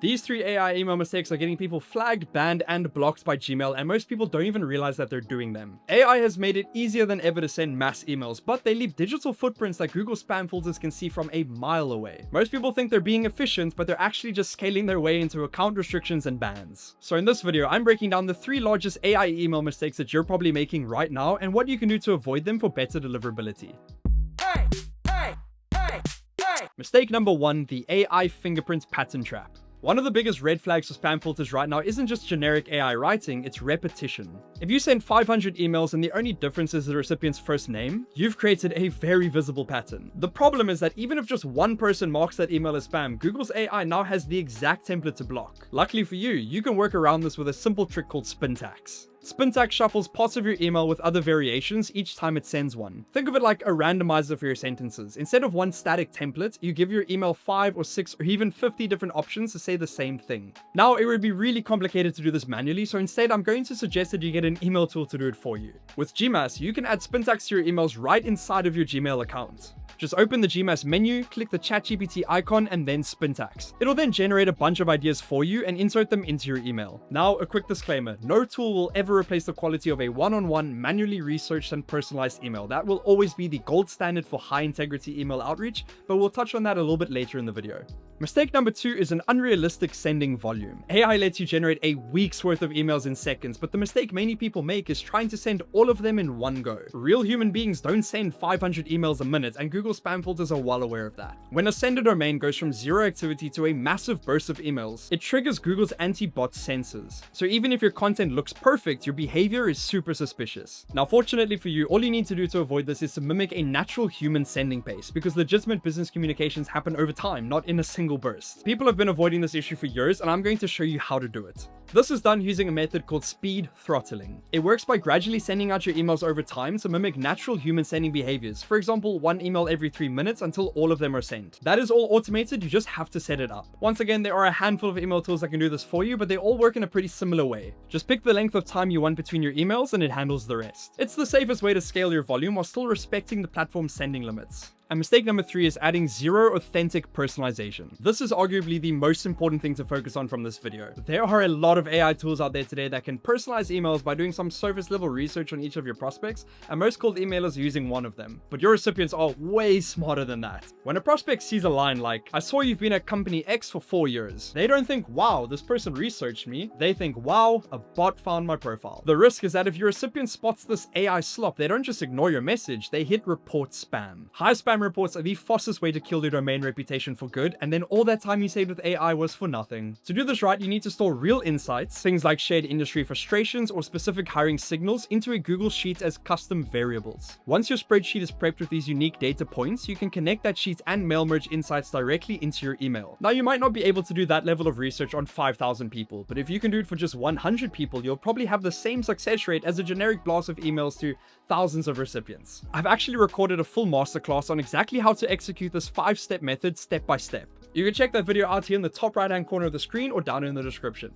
These 3 AI email mistakes are getting people flagged, banned, and blocked by Gmail, and most people don't even realize that they're doing them. AI has made it easier than ever to send mass emails, but they leave digital footprints that Google spam filters can see from a mile away. Most people think they're being efficient, but they're actually just scaling their way into account restrictions and bans. So in this video, I'm breaking down the 3 largest AI email mistakes that you're probably making right now and what you can do to avoid them for better deliverability. Mistake number 1, the AI fingerprint pattern trap. One of the biggest red flags for spam filters right now isn't just generic AI writing, it's repetition. If you send 500 emails and the only difference is the recipient's first name, you've created a very visible pattern. The problem is that even if just one person marks that email as spam, Google's AI now has the exact template to block. Luckily for you, you can work around this with a simple trick called spin tax. Spin tax shuffles parts of your email with other variations each time it sends one. Think of it like a randomizer for your sentences. Instead of one static template, you give your email 5 or 6 or even 50 different options to say the same thing. Now, it would be really complicated to do this manually, so instead I'm going to suggest that you get an email tool to do it for you. With GMass, you can add spin tax to your emails right inside of your Gmail account. Just open the GMass menu, click the ChatGPT icon, and then spin tax. It'll then generate a bunch of ideas for you and insert them into your email. Now, a quick disclaimer, no tool will ever replace the quality of a one-on-one, manually researched and personalized email. That will always be the gold standard for high-integrity email outreach, but we'll touch on that a little bit later in the video. Mistake number 2 is an unrealistic sending volume. AI lets you generate a week's worth of emails in seconds, but the mistake many people make is trying to send all of them in one go. Real human beings don't send 500 emails a minute, and Google spam filters are well aware of that. When a sender domain goes from 0 activity to a massive burst of emails, it triggers Google's anti-bot sensors. So even if your content looks perfect, your behavior is super suspicious. Now, fortunately for you, all you need to do to avoid this is to mimic a natural human sending pace, because legitimate business communications happen over time, not in a single burst. People have been avoiding this issue for years, and I'm going to show you how to do it. This is done using a method called speed throttling. It works by gradually sending out your emails over time to mimic natural human sending behaviors. For example, 1 email every 3 minutes until all of them are sent. That is all automated, you just have to set it up. Once again, there are a handful of email tools that can do this for you, but they all work in a pretty similar way. Just pick the length of time you want between your emails and it handles the rest. It's the safest way to scale your volume while still respecting the platform's sending limits. And mistake number 3 is adding zero authentic personalization. This is arguably the most important thing to focus on from this video. There are a lot of AI tools out there today that can personalize emails by doing some surface level research on each of your prospects, and most cold emailers are using one of them. But your recipients are way smarter than that. When a prospect sees a line like, "I saw you've been at company X for 4 years," they don't think, "Wow, this person researched me." They think, "Wow, a bot found my profile." The risk is that if your recipient spots this AI slop, they don't just ignore your message, they hit report spam. High spam reports are the fastest way to kill your domain reputation for good, and then all that time you saved with AI was for nothing. To do this right, you need to store real insights, things like shared industry frustrations or specific hiring signals, into a Google Sheet as custom variables. Once your spreadsheet is prepped with these unique data points, you can connect that sheet and mail merge insights directly into your email. Now, you might not be able to do that level of research on 5,000 people, but if you can do it for just 100 people, you'll probably have the same success rate as a generic blast of emails to thousands of recipients. I've actually recorded a full masterclass on exactly how to execute this 5-step method step by step. You can check that video out here in the top right hand corner of the screen or down in the description.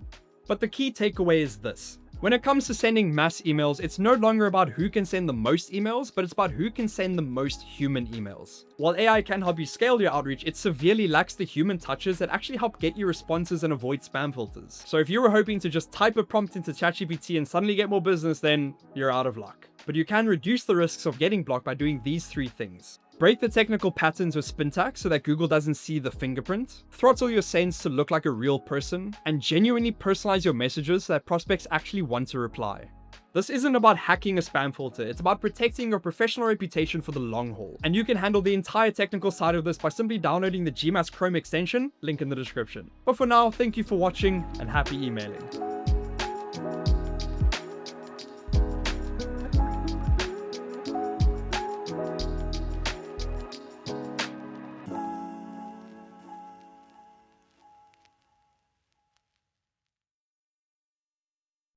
But the key takeaway is this. When it comes to sending mass emails, it's no longer about who can send the most emails, but it's about who can send the most human emails. While AI can help you scale your outreach, it severely lacks the human touches that actually help get you responses and avoid spam filters. So if you were hoping to just type a prompt into ChatGPT and suddenly get more business, then you're out of luck. But you can reduce the risks of getting blocked by doing these 3 things. Break the technical patterns with spin tax so that Google doesn't see the fingerprint, throttle your sends to look like a real person, and genuinely personalize your messages so that prospects actually want to reply. This isn't about hacking a spam filter, it's about protecting your professional reputation for the long haul. And you can handle the entire technical side of this by simply downloading the GMass Chrome extension, link in the description. But for now, thank you for watching and happy emailing.